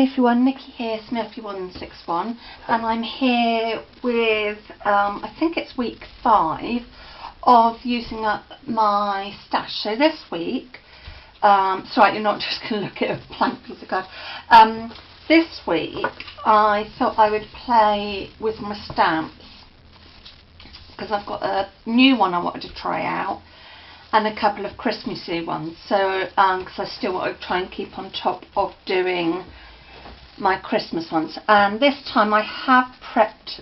Hey everyone, Nikki here, Smurfy161, and I'm here with, I think it's week 5 of using up my stash. So this week, sorry, you're not just going to look at a blank piece of card. This week, I thought I would play with my stamps, because I've got a new one I wanted to try out, and a couple of Christmassy ones, so because I still want to try and keep on top of doing my Christmas ones. And this time I have prepped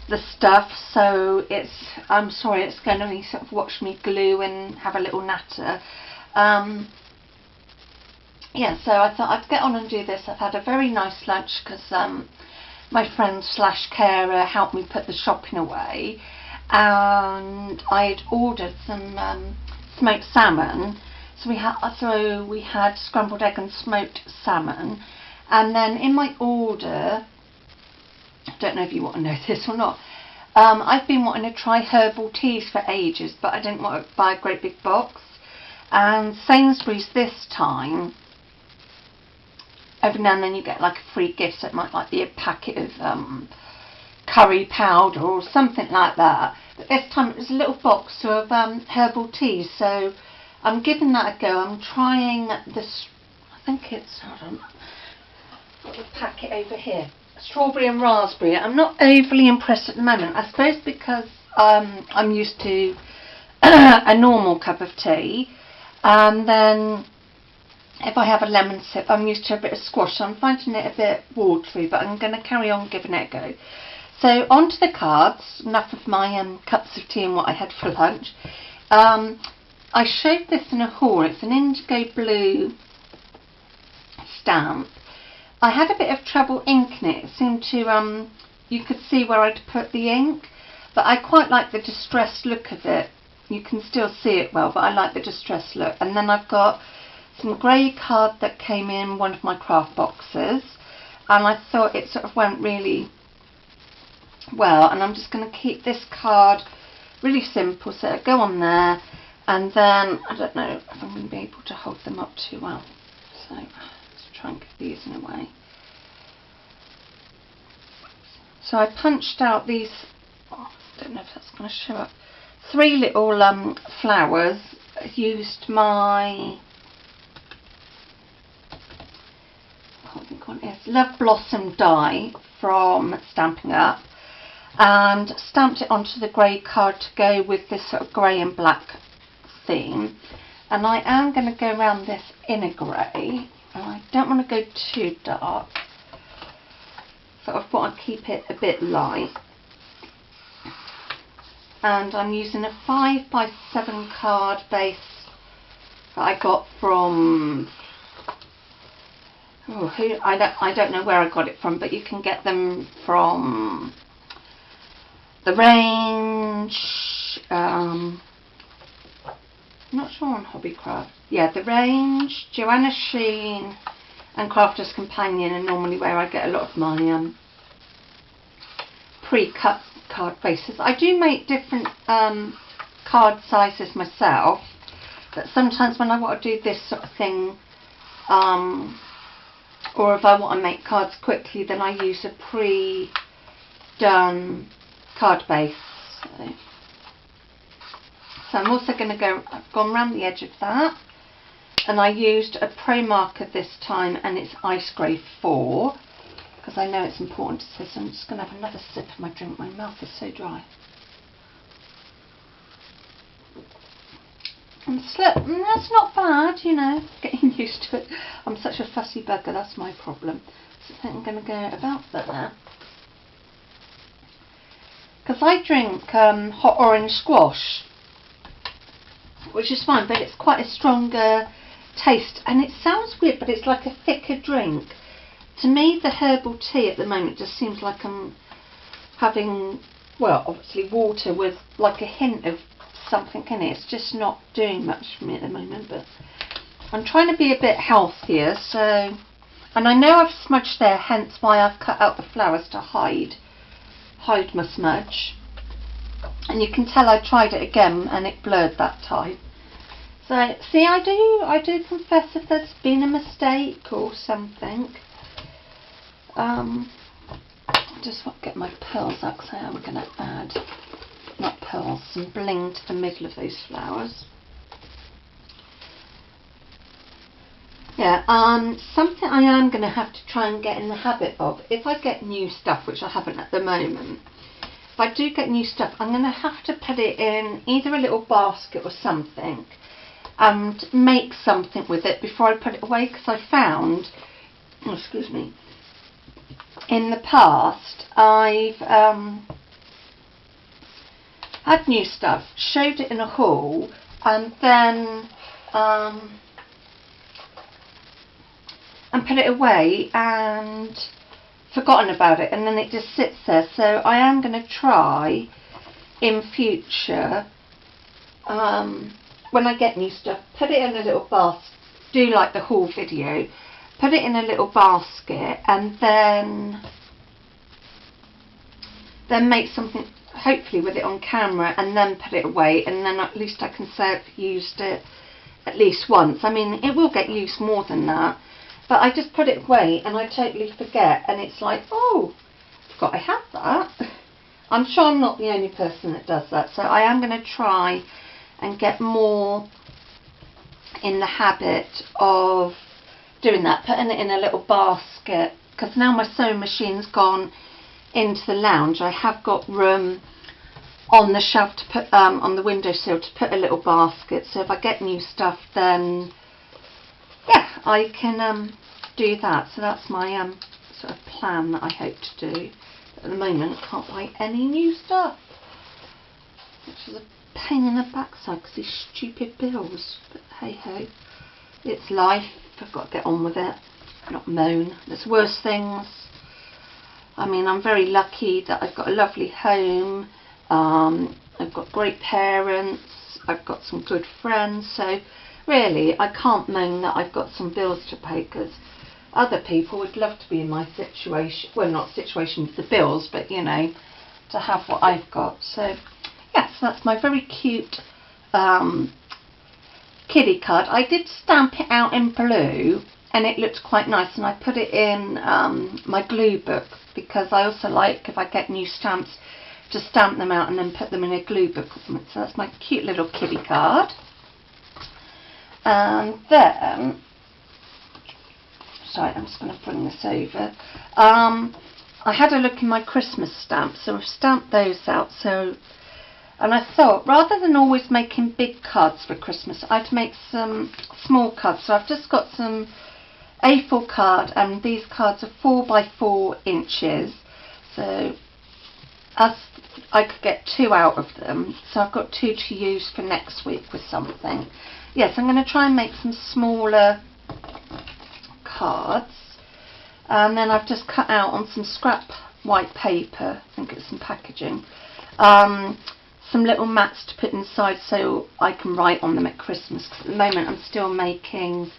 the stuff, so I'm sorry it's going to sort of watch me glue and have a little natter. Yeah, so I thought I'd get on and do this. I've had a very nice lunch because my friend / carer helped me put the shopping away, and I had ordered some smoked salmon. So we had scrambled egg and smoked salmon, and then in my order, I don't know if you want to know this or not, I've been wanting to try herbal teas for ages, but I didn't want to buy a great big box. And Sainsbury's this time, every now and then you get like a free gift, so it might like be a packet of curry powder or something like that. But this time it was a little box of herbal teas, so I'm giving that a go. I'm trying this, I think it's, hold on, I've got the packet over here, strawberry and raspberry. I'm not overly impressed at the moment, I suppose because I'm used to a normal cup of tea, and then if I have a lemon sip I'm used to a bit of squash, so I'm finding it a bit watery, but I'm going to carry on giving it a go. So on to the cards, enough of my cups of tea and what I had for lunch. I showed this in a haul. It's an indigo blue stamp. I had a bit of trouble inking it. It seemed to, you could see where I'd put the ink, but I quite like the distressed look of it. You can still see it well, but I like the distressed look. And then I've got some grey card that came in one of my craft boxes, and I thought it sort of went really well, and I'm just going to keep this card really simple, so it'll go on there. And then, I don't know if I'm going to be able to hold them up too well, so let's try and get these in a way. So I punched out these, I don't know if that's going to show up, 3 little flowers. I used my, I can't think what it is, Love Blossom die from Stampin' Up, and stamped it onto the grey card to go with this sort of grey and black theme. And I am going to go around this in a grey, and I don't want to go too dark, so I thought I'd keep it a bit light. And I'm using a 5x7 card base that I got from, I don't know where I got it from, but you can get them from The Range, I'm not sure on Hobbycraft. Yeah, The Range, Joanna Sheen and Crafter's Companion are normally where I get a lot of my pre-cut card bases. I do make different card sizes myself, but sometimes when I want to do this sort of thing, or if I want to make cards quickly, then I use a pre-done card base. So I'm also going to go, I've gone around the edge of that, and I used a Pro marker this time, and it's Ice Grey 4, because I know it's important to say, so I'm just going to have another sip of my drink. My mouth is so dry. And that's not bad, you know, getting used to it. I'm such a fussy bugger, that's my problem. So I think I'm going to go about there. Because I drink hot orange squash, which is fine, but it's quite a stronger taste, and it sounds weird, but it's like a thicker drink. To me, the herbal tea at the moment just seems like I'm having, well, obviously water with like a hint of something in it. It's just not doing much for me at the moment, but I'm trying to be a bit healthier, so, and I know I've smudged there, hence why I've cut out the flowers to hide my smudge. And you can tell I tried it again and it blurred that time. So, see, I do confess if there's been a mistake or something. Just want to get my pearls out, because we're going to add, not pearls, some bling to the middle of those flowers. Yeah, something I am going to have to try and get in the habit of, if I get new stuff, which I haven't at the moment, if I do get new stuff, I'm going to have to put it in either a little basket or something and make something with it before I put it away, because I found, oh, excuse me, in the past I've had new stuff, showed it in a haul, and then and put it away and forgotten about it, and then it just sits there. So I am going to try in future, when I get new stuff, put it in a little basket, do like the haul video, put it in a little basket, and then make something hopefully with it on camera, and then put it away, and then at least I can say I've used it at least once. I mean, it will get used more than that, but I just put it away and I totally forget, and it's like, oh, I forgot I had that. I'm sure I'm not the only person that does that, so I am going to try and get more in the habit of doing that, putting it in a little basket, because now my sewing machine's gone into the lounge, I have got room on the shelf to put, on the windowsill to put a little basket, so if I get new stuff, then yeah, I can do that. So that's my sort of plan that I hope to do. But at the moment I can't buy any new stuff, which is a pain in the backside because these stupid bills, but hey ho, it's life. I've got to get on with it, not moan. There's worse things. I mean, I'm very lucky that I've got a lovely home, I've got great parents, I've got some good friends, so really I can't moan that I've got some bills to pay, because other people would love to be in my situation, well, not situation with the bills, but you know, to have what I've got. So yes, that's my very cute kiddie card. I did stamp it out in blue and it looked quite nice, and I put it in my glue book, because I also like, if I get new stamps, to stamp them out and then put them in a glue book. So that's my cute little kiddie card. And then, sorry, I'm just going to bring this over. I had a look in my Christmas stamps, so I've stamped those out. So, and I thought, rather than always making big cards for Christmas, I'd make some small cards. So I've just got some A4 card, and these cards are 4 by 4 inches. So as I could get 2 out of them, so I've got 2 to use for next week with something. Yes, I'm going to try and make some smaller cards, and then I've just cut out on some scrap white paper, I think it's some packaging, some little mats to put inside so I can write on them at Christmas, because at the moment I'm still making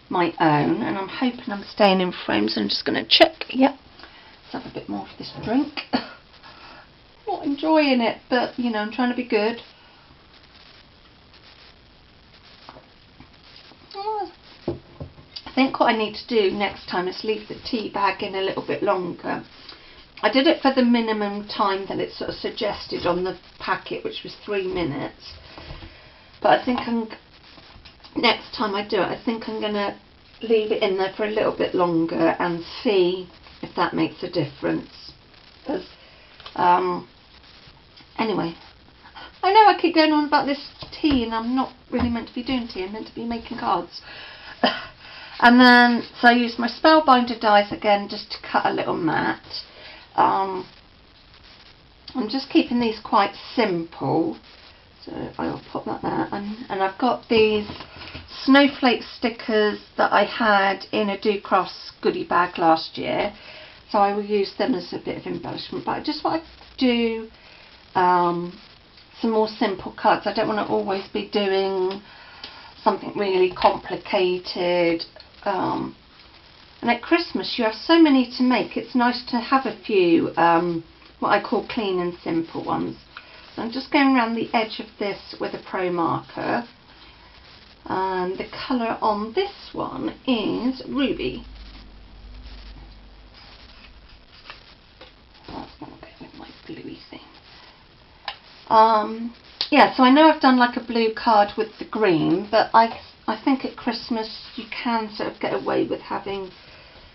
my own, and I'm hoping I'm staying in frame, so I'm just going to check. Yep, let's have a bit more of this drink. Not enjoying it, but you know, I'm trying to be good. I think what I need to do next time is leave the tea bag in a little bit longer. I did it for the minimum time that it sort of suggested on the packet, which was 3 minutes, but I think next time I do it, I think I'm going to leave it in there for a little bit longer and see if that makes a difference. Because anyway, I know I keep going on about this tea, and I'm not really meant to be doing tea, I'm meant to be making cards. And then, so I used my Spellbinder dies again just to cut a little mat. I'm just keeping these quite simple, so I'll pop that there. And I've got these snowflake stickers that I had in a Do Crafts goodie bag last year, so I will use them as a bit of embellishment. But I just want to do some more simple cards. I don't want to always be doing something really complicated. And at Christmas you have so many to make, it's nice to have a few what I call clean and simple ones. So I'm just going around the edge of this with a pro marker. And the colour on this one is Ruby. That's going to go with my bluey thing. Yeah, so I know I've done like a blue card with the green, but I think at Christmas you can sort of get away with having,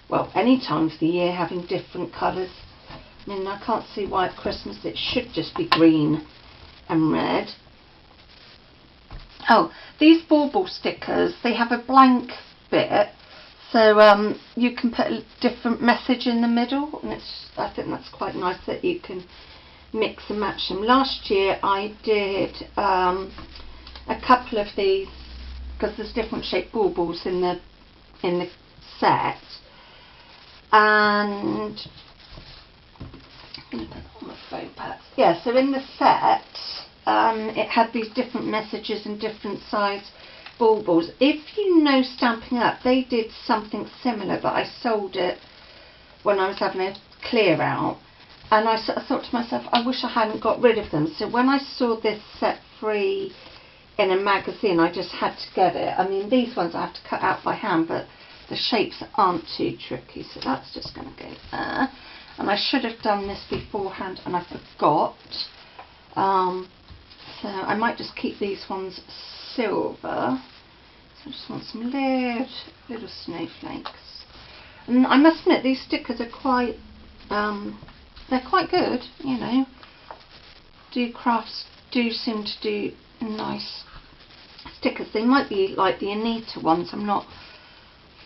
well, any time of the year having different colours. I mean, I can't see why at Christmas it should just be green and red. Oh, these bauble stickers, they have a blank bit, so you can put a different message in the middle, and I think that's quite nice that you can mix and match them. Last year I did a couple of these, because there's different shaped baubles in the set, and I'm going to put that on my foam pads. Yeah, so in the set it had these different messages and different size baubles. If you know Stampin' Up, they did something similar, but I sold it when I was having a clear out, and I sort of thought to myself, I wish I hadn't got rid of them. So when I saw this set free in a magazine, I just had to get it. I mean, these ones I have to cut out by hand, but the shapes aren't too tricky, so that's just going to go there. And I should have done this beforehand and I forgot. So I might just keep these ones silver. So I just want some little snowflakes. And I must admit, these stickers are quite, they're quite good, you know. Do Crafts do seem to do nice stickers. They might be like the Anita ones, I'm not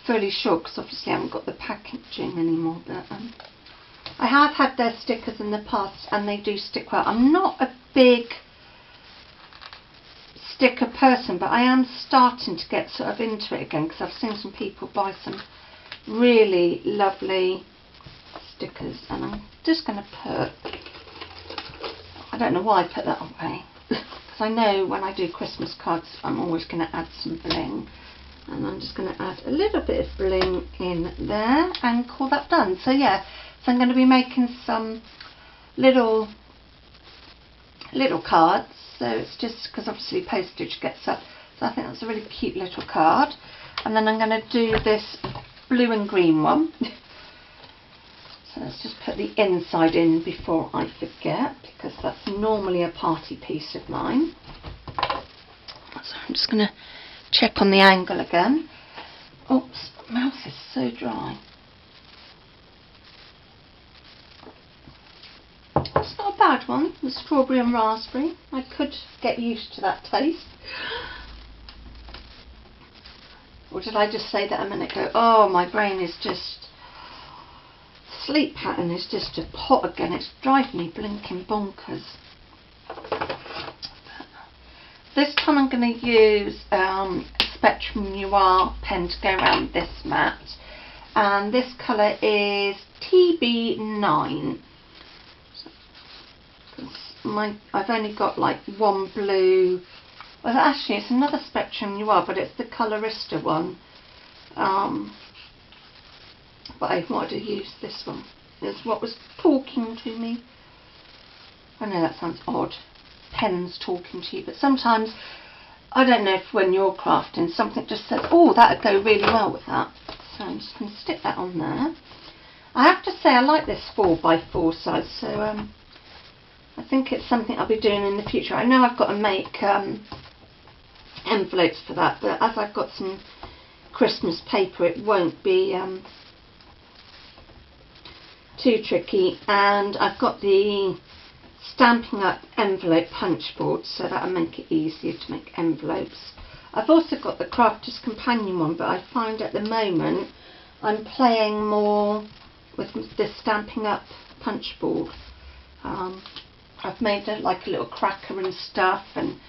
fully sure, because obviously I haven't got the packaging anymore, but I have had their stickers in the past and they do stick well. I'm not a big sticker person, but I am starting to get sort of into it again, because I've seen some people buy some really lovely stickers, and I'm just going to put, I don't know why I put that away, because I know when I do Christmas cards I'm always going to add some bling, and I'm just going to add a little bit of bling in there and call that done. So yeah, so I'm going to be making some little cards, so it's just because obviously postage gets up, so I think that's a really cute little card. And then I'm going to do this blue and green one. So let's just put the inside in before I forget, because that's normally a party piece of mine. So I'm just going to check on the angle again. Oops, my mouth is so dry. It's not a bad one, the strawberry and raspberry. I could get used to that taste. Or did I just say that a minute ago? Oh, my brain is just, sleep pattern is just hot again. It's driving me blinking bonkers. This time I'm going to use Spectrum Noir pen to go around this mat, and this colour is TB9. I've only got like one blue. Well, actually it's another Spectrum Noir, but it's the Colorista one. But I wanted to use this one. It's what was talking to me. I know that sounds odd, pens talking to you, but sometimes, I don't know if when you're crafting, something just says, oh, that would go really well with that. So I'm just going to stick that on there. I have to say I like this 4x4 size, so I think it's something I'll be doing in the future. I know I've got to make envelopes for that, but as I've got some Christmas paper, it won't be too tricky. And I've got the Stampin' Up envelope punch board, so that'll make it easier to make envelopes. I've also got the Crafter's Companion one, but I find at the moment I'm playing more with the Stampin' Up punch board. I've made like a little cracker and stuff, and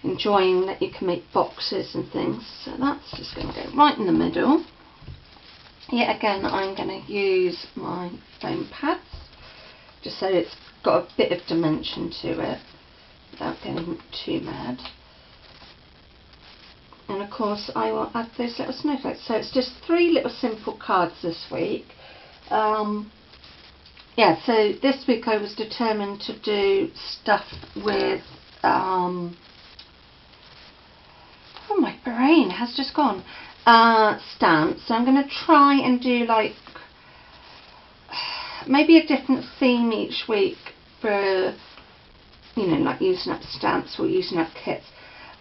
enjoying that you can make boxes and things. So that's just going to go right in the middle. Yet again, I'm going to use my foam pads, just so it's got a bit of dimension to it without getting too mad. And of course I will add those little snowflakes. So it's just 3 little simple cards this week. Yeah, so this week I was determined to do stuff with oh, my brain has just gone. Stamps. So I'm going to try and do like maybe a different theme each week for, you know, like using up stamps or using up kits.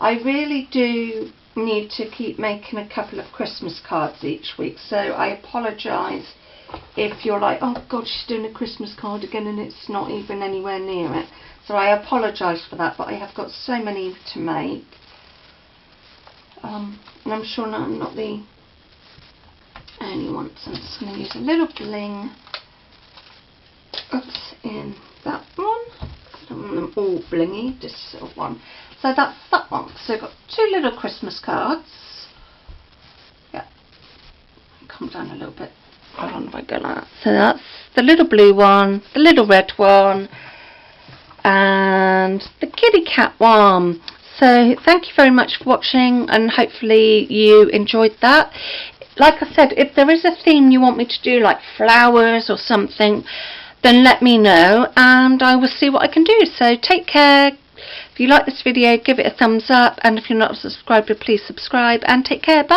I really do need to keep making a couple of Christmas cards each week, so I apologise if you're like, oh god, she's doing a Christmas card again and it's not even anywhere near it. So I apologise for that, but I have got so many to make. And I'm sure I'm not the only one, so I'm just going to use a little bling in that one. I don't want them all blingy, just sort of one. So that's that one. So I've got 2 little Christmas cards. Yeah, come down a little bit. Hold on if I go like that. So that's the little blue one, the little red one, and the kitty cat one. So thank you very much for watching, and hopefully you enjoyed that. Like I said, if there is a theme you want me to do, like flowers or something, then let me know and I will see what I can do. So take care. If you like this video, give it a thumbs up, and if you're not a subscriber, please subscribe and take care. Bye.